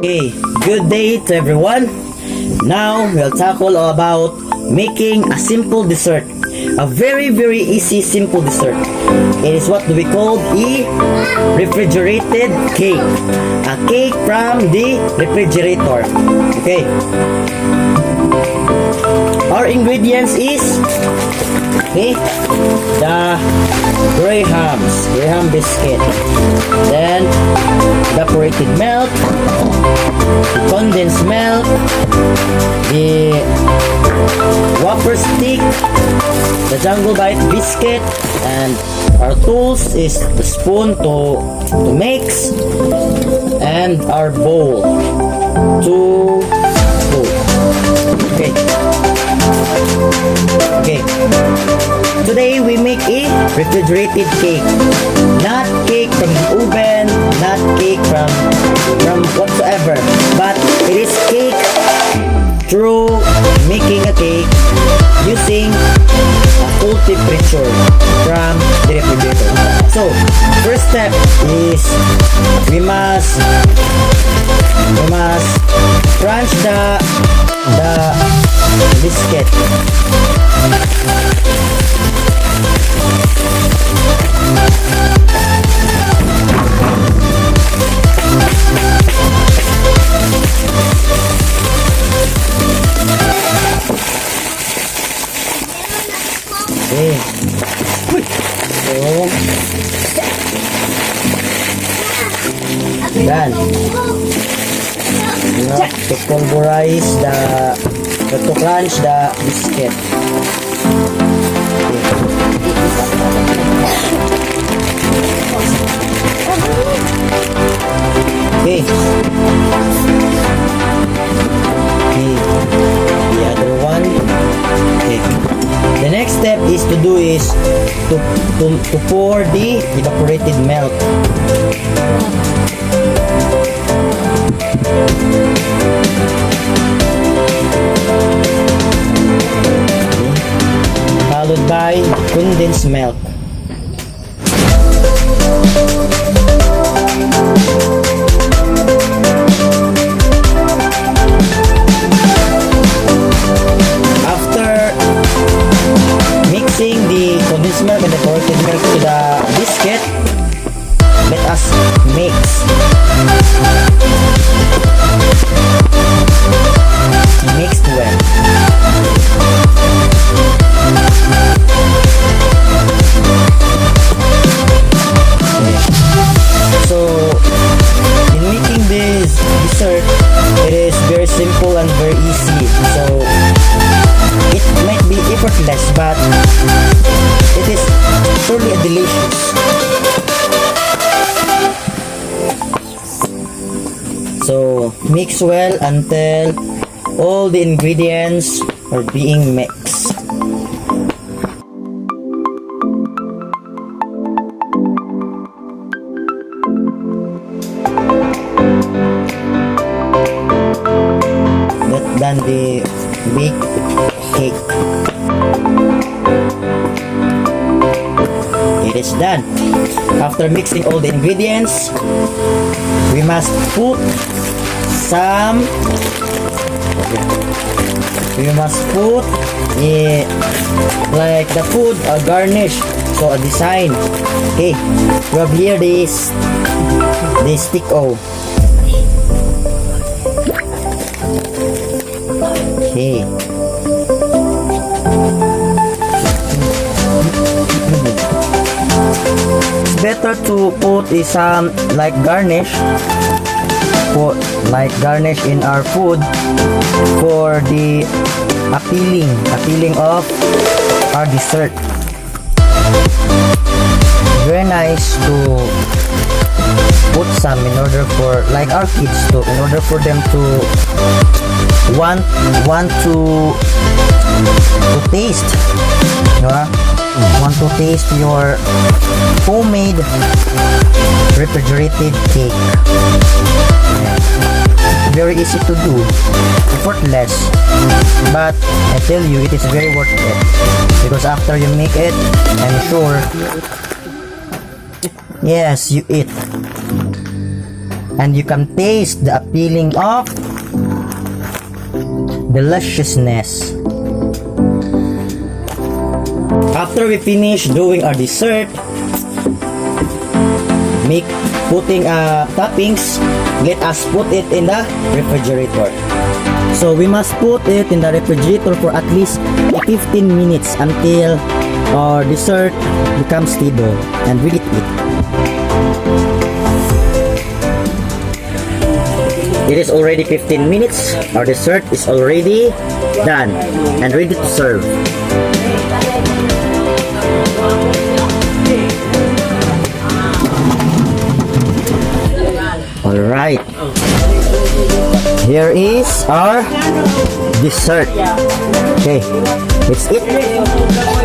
Okay, good day to everyone. Now we'll tackle about making a simple dessert. A very easy simple dessert. It is what we call a refrigerated cake. A cake from the refrigerator. Okay. Our ingredients is the Graham biscuit, then evaporated milk, condensed milk, the wafer stick, the Jungle Bite biscuit, and our tools is the spoon to mix, and our bowl to cook. Okay. Today we make a refrigerated cake. Not cake from the oven, not cake from whatsoever, but it is cake through making a cake using a cold temperature from the refrigerator. So, first step is we must crunch the biscuit. Okay. So, done. Now, to pulverize to crunch the biscuit. Okay. The other one. Okay. The next step is to pour the evaporated milk. Followed by condensed milk. After mixing the condensed milk and the evaporated milk to the biscuit, let us mix. Mixed well. So, in making this dessert, it is very simple and very easy. So, it might be effortless, but it is truly delicious. So, mix well until all the ingredients are being mixed. That's done the big cake. It is done. After mixing all the ingredients, we must put like the food garnish, so a design. Okay, we have here this stick o. Okay. It's better to put some like garnish. Put like garnish in our food for the appealing of our dessert. Very nice to put some in order for like our kids to, in order for them to want to taste, want to taste your homemade refrigerated cake. Very easy to do, effortless, but I tell you, it is very worth it, because after you make it, I'm sure, yes, you eat. and you can taste the appealing of deliciousness. After we finish doing our dessert, putting toppings, let us put it in the refrigerator. So we must put it in the refrigerator for at least 15 minutes until our dessert becomes stable and we eat it. It is already 15 minutes. Our dessert is already done and ready to serve. Alright. Here is our dessert. Okay, let's eat.